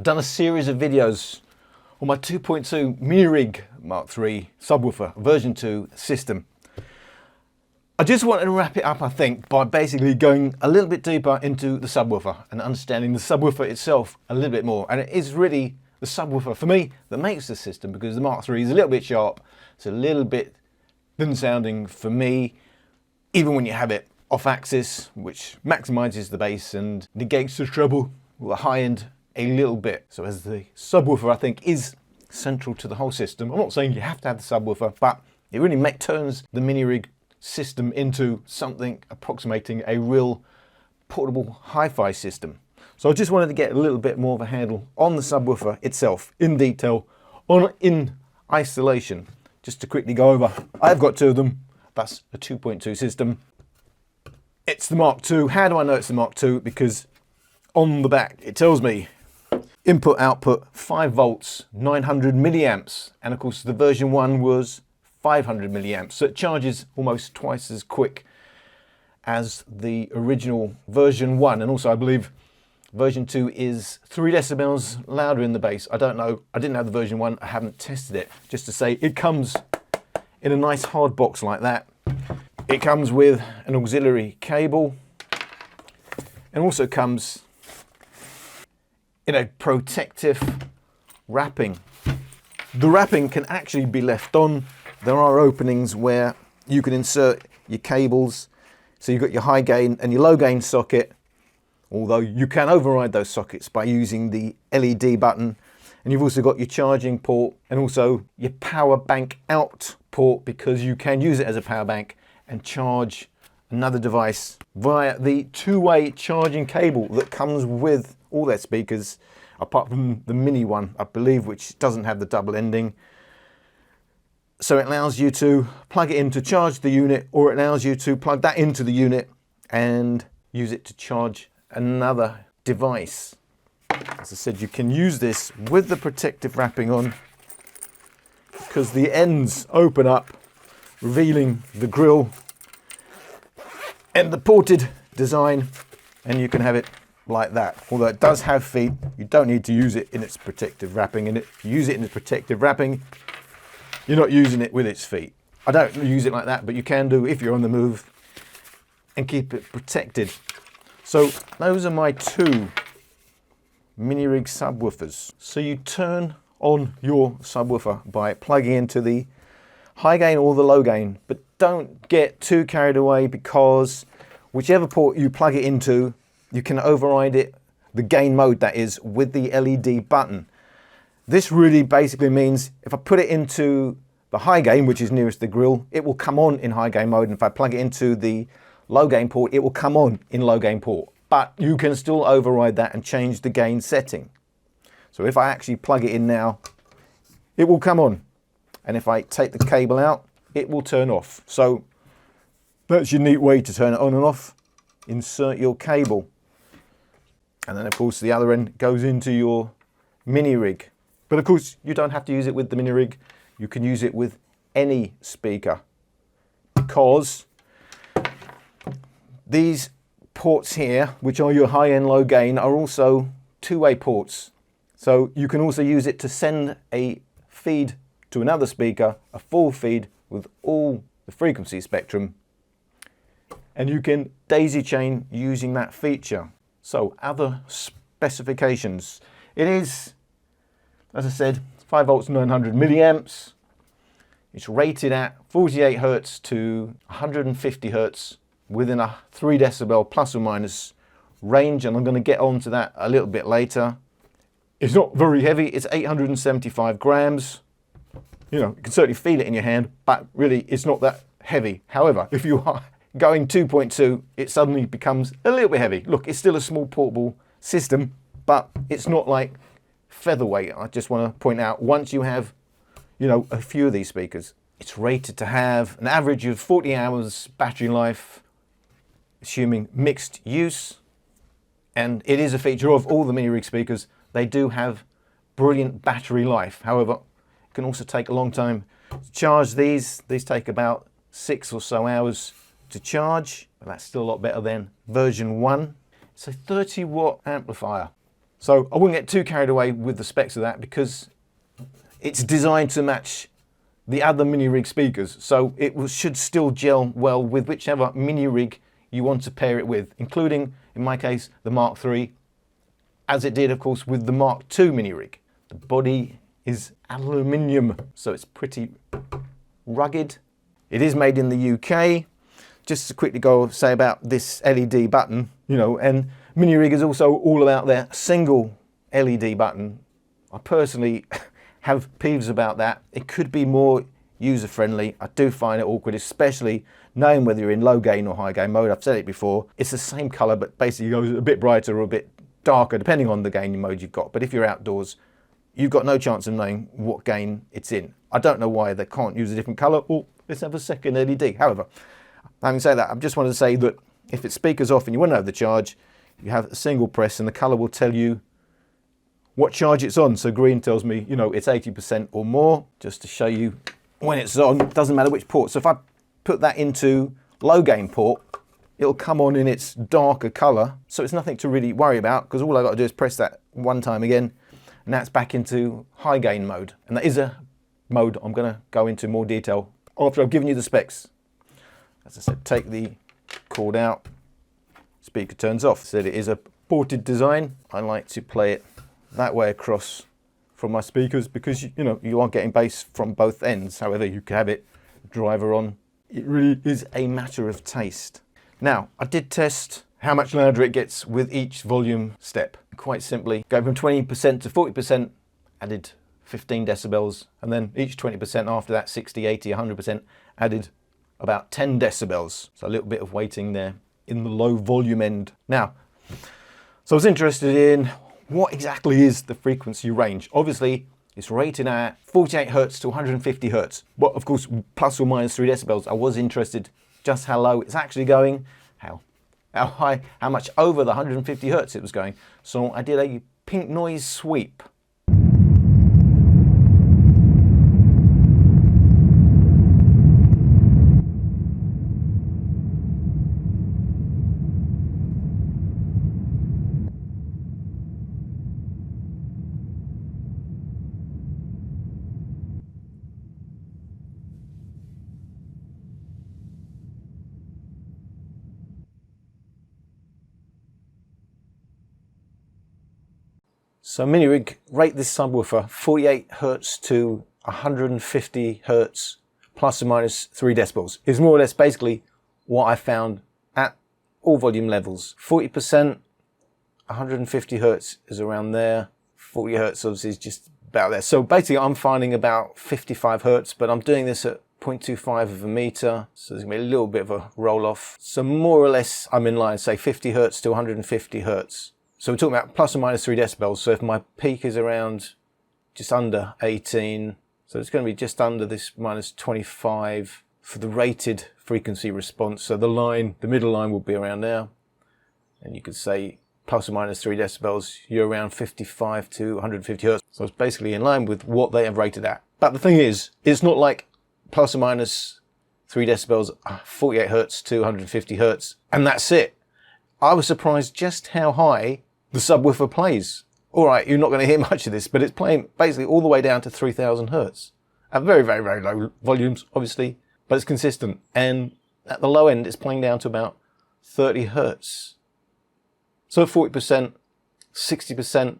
I've done a series of videos on my 2.2 Minirig Mark III subwoofer version 2 system. I just wanted to wrap it up, I think, by basically going a little bit deeper into the subwoofer and understanding the subwoofer itself a little bit more. And it is really the subwoofer, for me, that makes the system, because the Mark III is a little bit sharp. It's a little bit thin sounding for me, even when you have it off axis, which maximizes the bass and negates the treble with the high end a little bit. So as the subwoofer, I think, is central to the whole system. I'm not saying you have to have the subwoofer, but it really turns the Minirig system into something approximating a real portable hi-fi system. So I just wanted to get a little bit more of a handle on the subwoofer itself in detail, in isolation. Just to quickly go over, I've got two of them. That's a 2.2 system. It's the Mark II. How do I know it's the Mark II? Because on the back it tells me input output 5 volts 900 milliamps, and of course the version 1 was 500 milliamps, so it charges almost twice as quick as the original version 1. And also I believe version 2 is 3 decibels louder in the bass. I don't know, I didn't have the version 1, I haven't tested it. Just to say, it comes in a nice hard box like that. It comes with an auxiliary cable, and also comes in a protective wrapping. The wrapping can actually be left on. There are openings where you can insert your cables. So you've got your high gain and your low gain socket, although you can override those sockets by using the LED button. And you've also got your charging port and also your power bank out port, because you can use it as a power bank and charge another device via the two-way charging cable that comes with all their speakers, apart from the mini one, I believe, which doesn't have the double ending. So it allows you to plug it in to charge the unit, or it allows you to plug that into the unit and use it to charge another device. As I said, you can use this with the protective wrapping on, because the ends open up, revealing the grille and the ported design, and you can have it like that. Although it does have feet, you don't need to use it in its protective wrapping. And if you use it in its protective wrapping, you're not using it with its feet. I don't use it like that, but you can do if you're on the move and keep it protected. So those are my two Minirig subwoofers. So you turn on your subwoofer by plugging into the high gain or the low gain, but don't get too carried away, because whichever port you plug it into, you can override it, the gain mode that is, with the LED button. This really basically means if I put it into the high gain, which is nearest the grill, it will come on in high gain mode. And if I plug it into the low gain port, it will come on in low gain port. But you can still override that and change the gain setting. So if I actually plug it in now, it will come on. And if I take the cable out, it will turn off. So that's your neat way to turn it on and off. Insert your cable. And then of course the other end goes into your Minirig. But of course you don't have to use it with the Minirig. You can use it with any speaker, because these ports here, which are your high and low gain, are also two-way ports. So you can also use it to send a feed to another speaker, a full feed with all the frequency spectrum, and you can daisy chain using that feature. So other specifications. It is, as I said, 5 volts 900 milliamps. It's rated at 48 hertz to 150 hertz within a 3 decibel plus or minus range, and I'm going to get on to that a little bit later. It's not very heavy. It's 875 grams. You know, you can certainly feel it in your hand, but really it's not that heavy. However, if you are going 2.2, it suddenly becomes a little bit heavy. Look, it's still a small portable system, but it's not like featherweight. I just want to point out, once you have, you know, a few of these speakers, it's rated to have an average of 40 hours battery life, assuming mixed use. And it is a feature of all the Minirig speakers. They do have brilliant battery life. However, it can also take a long time to charge these. These take about 6 or so hours to charge, but that's still a lot better than version 1. It's a 30 watt amplifier. So I wouldn't get too carried away with the specs of that because it's designed to match the other Minirig speakers. So it should still gel well with whichever Minirig you want to pair it with, including, in my case, the Mark III, as it did, of course, with the Mark II Minirig. The body is aluminium, so it's pretty rugged. It is made in the UK. Just to quickly say about this LED button, and Minirig is also all about their single LED button. I personally have peeves about that. It could be more user-friendly. I do find it awkward, especially knowing whether you're in low gain or high gain mode. I've said it before. It's the same color, but basically goes a bit brighter or a bit darker, depending on the gain mode you've got. But if you're outdoors, you've got no chance of knowing what gain it's in. I don't know why they can't use a different color. Oh, let's have a second LED. However, having said that, I just wanted to say that if it's speakers off and you want to know the charge, you have a single press and the color will tell you what charge it's on. So green tells me, it's 80% or more, just to show you when it's on. It doesn't matter which port. So if I put that into low gain port, it'll come on in its darker color. So it's nothing to really worry about because all I've got to do is press that one time again and that's back into high gain mode. And that is a mode I'm going to go into more detail after I've given you the specs. As I said, take the cord out, speaker turns off. Said it is a ported design. I like to play it that way across from my speakers because you are getting bass from both ends. However, you can have it driver on. It really is a matter of taste. Now, I did test how much louder it gets with each volume step. Quite simply, going from 20% to 40%, added 15 decibels, and then each 20% after that, 60, 80, 100%, added about 10 decibels. So a little bit of weighting there in the low volume end. Now, so I was interested in what exactly is the frequency range. Obviously, it's rated at 48 Hertz to 150 Hertz. But of course, plus or minus 3 decibels. I was interested just how low it's actually going, how high, how much over the 150 Hertz it was going. So I did a pink noise sweep. So Minirig rate this subwoofer 48 Hertz to 150 Hertz plus or minus 3 decibels. Is more or less basically what I found at all volume levels. 40%, 150 Hertz is around there. 40 Hertz obviously is just about there. So basically I'm finding about 55 Hertz, but I'm doing this at 0.25 of a meter. So there's gonna be a little bit of a roll off. So more or less I'm in line, say 50 Hertz to 150 Hertz. So we're talking about plus or minus 3 decibels. So if my peak is around just under 18, so it's going to be just under this minus 25 for the rated frequency response. So the middle line will be around there. And you could say plus or minus 3 decibels, you're around 55 to 150 Hertz. So it's basically in line with what they have rated at. But the thing is, it's not like plus or minus 3 decibels, 48 Hertz to 150 Hertz, and that's it. I was surprised just how high the subwoofer plays. All right, you're not going to hear much of this, but it's playing basically all the way down to 3000 Hertz. At very, very, very low volumes, obviously, but it's consistent. And at the low end, it's playing down to about 30 Hertz. So 40%, 60%,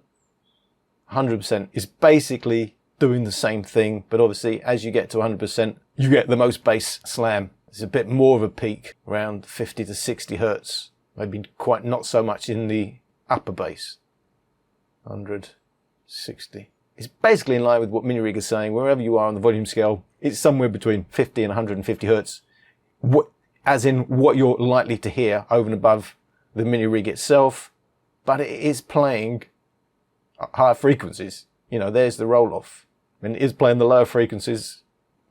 100% is basically doing the same thing, but obviously as you get to 100%, you get the most bass slam. There's a bit more of a peak, around 50 to 60 Hertz. Maybe quite not so much in the upper bass. 160. It's basically in line with what Minirig is saying. Wherever you are on the volume scale, it's somewhere between 50 and 150 Hertz. As in what you're likely to hear over and above the Minirig itself, but it is playing higher frequencies. There's the roll off. And it is playing the lower frequencies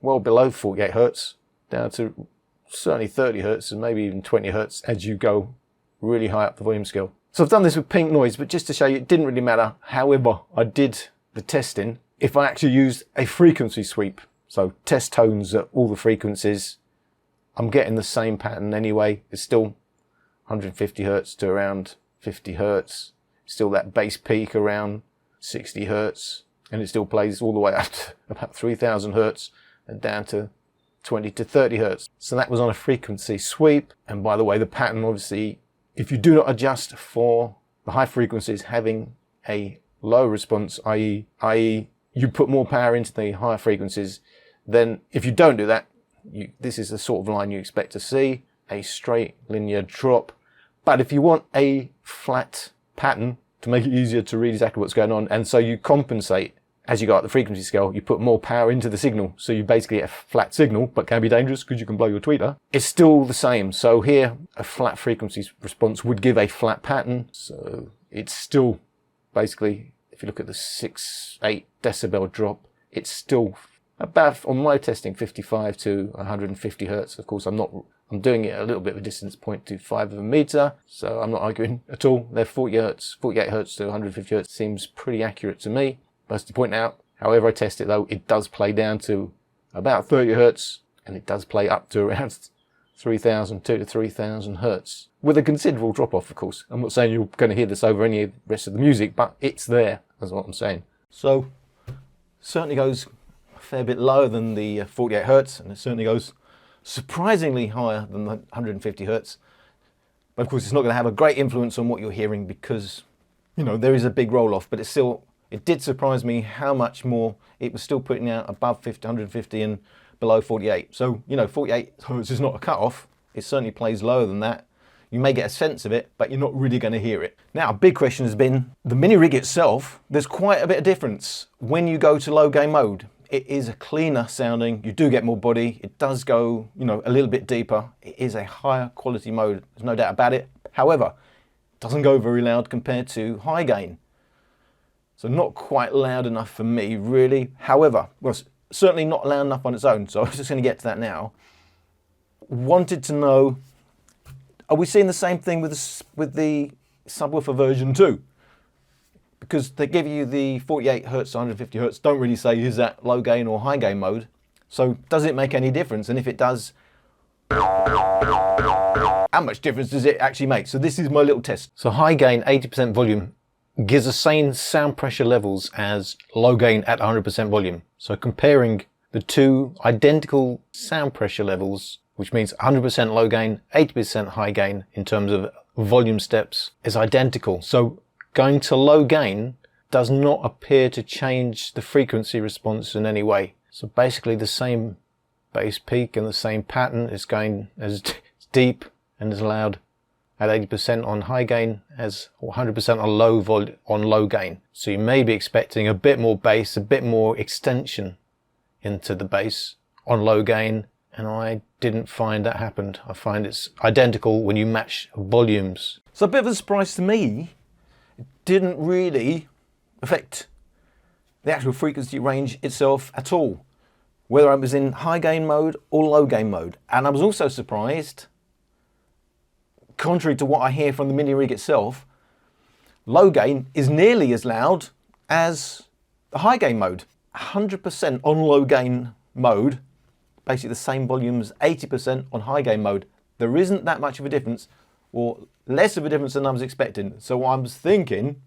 well below 48 Hertz, down to certainly 30 Hertz and maybe even 20 Hertz as you go really high up the volume scale. So I've done this with pink noise, but just to show you, it didn't really matter. However, I did the testing if I actually used a frequency sweep. So test tones at all the frequencies. I'm getting the same pattern anyway. It's still 150 Hertz to around 50 Hertz. still that bass peak around 60 hertz, and it still plays all the way up to about 3000 hertz and down to 20 to 30 hertz. So that was on a frequency sweep. And by the way, the pattern, obviously, if you do not adjust for the high frequencies having a low response, i.e. you put more power into the higher frequencies, then if you don't do that, this is the sort of line you expect to see, a straight linear drop. But if you want a flat pattern to make it easier to read exactly what's going on, and so you compensate as you go up the frequency scale, you put more power into the signal, so you basically get a flat signal, but can be dangerous because you can blow your tweeter. It's still the same. So here, a flat frequency response would give a flat pattern. So it's still basically, if you look at the 6-8 decibel drop, it's still about, on my testing, 55 to 150 hertz. Of course, I'm doing it a little bit of a distance, 0.25 of a meter, so I'm not arguing at all. They're 48 hertz to 150 hertz seems pretty accurate to me. But to point out, however I test it though, it does play down to about 30 hertz, and it does play up to around 2 to 3000 hertz, with a considerable drop off, of course. I'm not saying you're going to hear this over any of the rest of the music, but it's there, that's what I'm saying. So, certainly goes a fair bit lower than the 48 hertz, and it certainly goes surprisingly higher than the 150 hertz. But of course, it's not going to have a great influence on what you're hearing because, you know, there is a big roll off, but it's still, it did surprise me how much more it was still putting out above 50, 150 and below 48. So, you know, 48 hertz is not a cut-off. It certainly plays lower than that. You may get a sense of it, but you're not really going to hear it. Now, a big question has been the Minirig itself. There's quite a bit of difference when you go to low gain mode. It is a cleaner sounding. You do get more body. It does go, you know, a little bit deeper. It is a higher quality mode. There's no doubt about it. However, it doesn't go very loud compared to high gain. So not quite loud enough for me, really. However, well, certainly not loud enough on its own. So I was just going to get to that now. Wanted to know, are we seeing the same thing with the subwoofer version 2? Because they give you the 48 hertz, 150 hertz, don't really say is that low gain or high gain mode. So does it make any difference? And if it does, how much difference does it actually make? So this is my little test. So high gain, 80% volume, gives the same sound pressure levels as low gain at 100% volume. So comparing the two identical sound pressure levels, which means 100% low gain, 80% high gain in terms of volume steps, is identical. So going to low gain does not appear to change the frequency response in any way. So basically the same bass peak and the same pattern is going as deep and as loud at 80% on high gain as 100% on low gain. So you may be expecting a bit more bass, a bit more extension into the bass on low gain, and I didn't find that happened. I find it's identical when you match volumes. So a bit of a surprise to me, it didn't really affect the actual frequency range itself at all, whether I was in high gain mode or low gain mode. And I was also surprised, contrary to what I hear from the Minirig itself, low gain is nearly as loud as the high gain mode. 100% on low gain mode, basically the same volume as 80% on high gain mode. There isn't that much of a difference, or less of a difference than I was expecting. So I was thinking,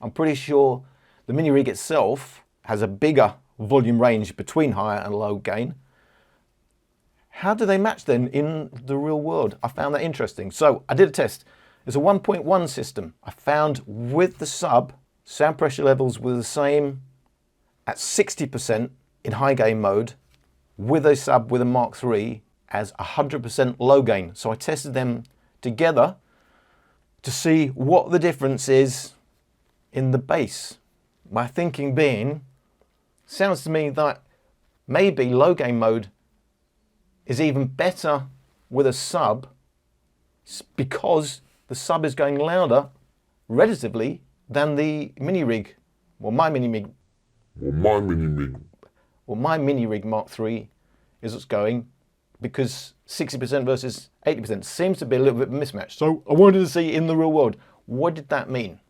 I'm pretty sure the Minirig itself has a bigger volume range between higher and low gain. How do they match then in the real world? I found that interesting. So I did a test. It's a 1.1 system. I found with the sub, sound pressure levels were the same at 60% in high gain mode with a sub with a Mark III as 100% low gain. So I tested them together to see what the difference is in the bass. My thinking being, sounds to me that maybe low gain mode is even better with a sub because the sub is going louder relatively than the Minirig, or my Minirig. My Minirig Mark III is what's going, because 60% versus 80% seems to be a little bit of a mismatch. So I wanted to see in the real world, what did that mean?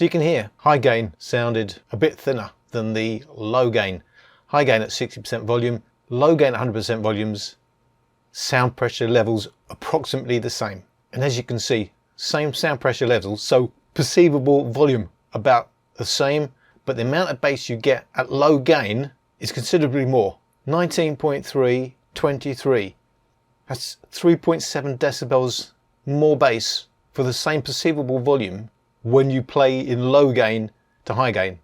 So you can hear high gain sounded a bit thinner than the low gain. High gain at 60% volume, low gain at 100% volumes, sound pressure levels approximately the same. And as you can see, same sound pressure levels, so perceivable volume about the same, but the amount of bass you get at low gain is considerably more. 19.3, 23. That's 3.7 decibels more bass for the same perceivable volume when you play in low gain to high gain.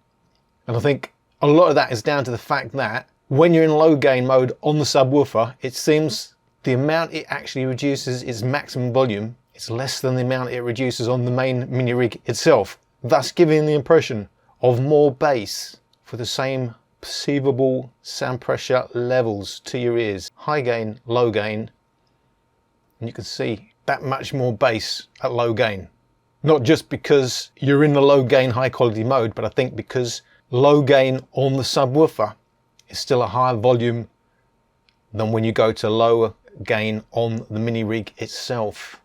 And I think a lot of that is down to the fact that when you're in low gain mode on the subwoofer, it seems the amount it actually reduces its maximum volume is less than the amount it reduces on the main Minirig itself, thus giving the impression of more bass for the same perceivable sound pressure levels to your ears. High gain, low gain, and you can see that much more bass at low gain. Not just because you're in the low gain high quality mode, but I think because low gain on the subwoofer is still a higher volume than when you go to lower gain on the Minirig itself.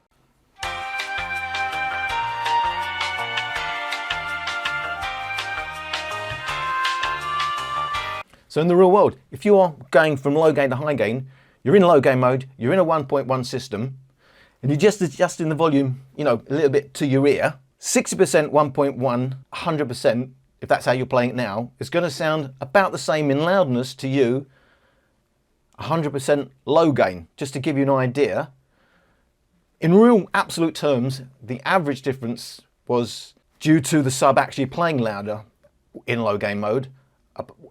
So in the real world, if you are going from low gain to high gain, you're in low gain mode, you're in a 1.1 system, and you're just adjusting the volume, you know, a little bit to your ear. 60% 1.1, 100%, if that's how you're playing it now, it's going to sound about the same in loudness to you, 100% low gain. Just to give you an idea, in real absolute terms, the average difference was due to the sub actually playing louder in low gain mode,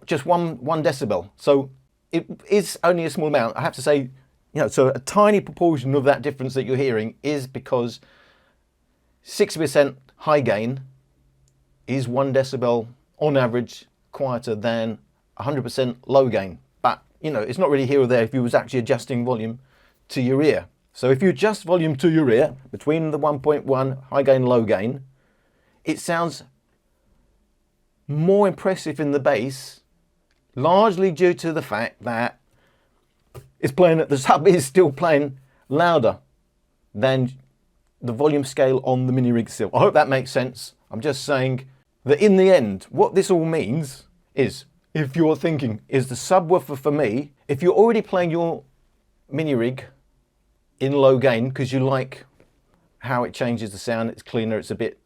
just one decibel. So it is only a small amount. I have to say, you know, so a tiny proportion of that difference that you're hearing is because 60% high gain is 1 decibel on average quieter than 100% low gain. But, you know, it's not really here or there if you was actually adjusting volume to your ear. So if you adjust volume to your ear between the 1.1 high gain, low gain, it sounds more impressive in the bass, largely due to the fact that it's playing at the sub is still playing louder than the volume scale on the Minirig itself. I hope that makes sense. I'm just saying that in the end, what this all means is, if you're thinking, is the subwoofer for me? If you're already playing your Minirig in low gain because you like how it changes the sound, it's cleaner, it's a bit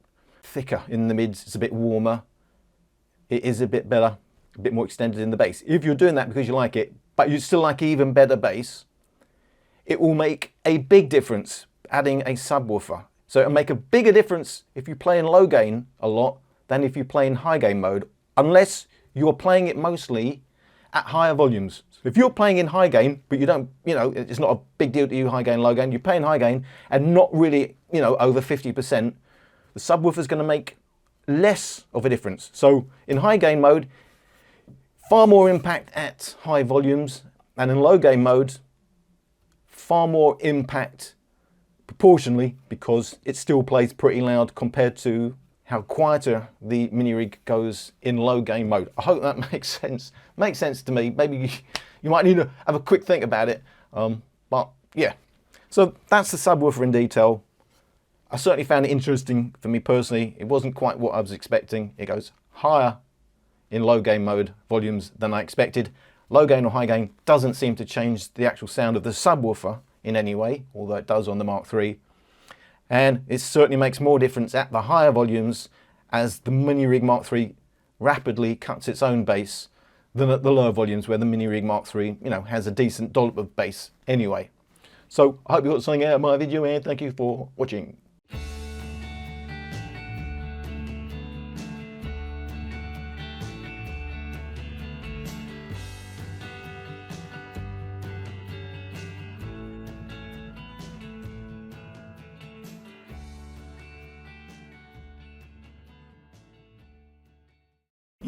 thicker in the mids, it's a bit warmer, it is a bit better, a bit more extended in the bass. If you're doing that because you like it, but you still like even better bass, it will make a big difference adding a subwoofer. So it'll make a bigger difference if you play in low gain a lot than if you play in high gain mode, unless you're playing it mostly at higher volumes. If you're playing in high gain, but you don't, you know, it's not a big deal to you, high gain, low gain, you're playing high gain and not really, you know, over 50%, the subwoofer is going to make less of a difference. So in high gain mode, far more impact at high volumes, and in low gain mode, far more impact proportionally because it still plays pretty loud compared to how quieter the Minirig goes in low gain mode. I hope that makes sense. Makes sense to me. Maybe you might need to have a quick think about it. But yeah, so that's the subwoofer in detail. I certainly found it interesting for me personally. It wasn't quite what I was expecting. It goes higher in low gain mode volumes than I expected. Low gain or high gain doesn't seem to change the actual sound of the subwoofer in any way, although it does on the Mark III. And it certainly makes more difference at the higher volumes as the Minirig Mark III rapidly cuts its own bass than at the lower volumes where the Minirig Mark III, you know, has a decent dollop of bass anyway. So I hope you got something out of my video and thank you for watching.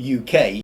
UK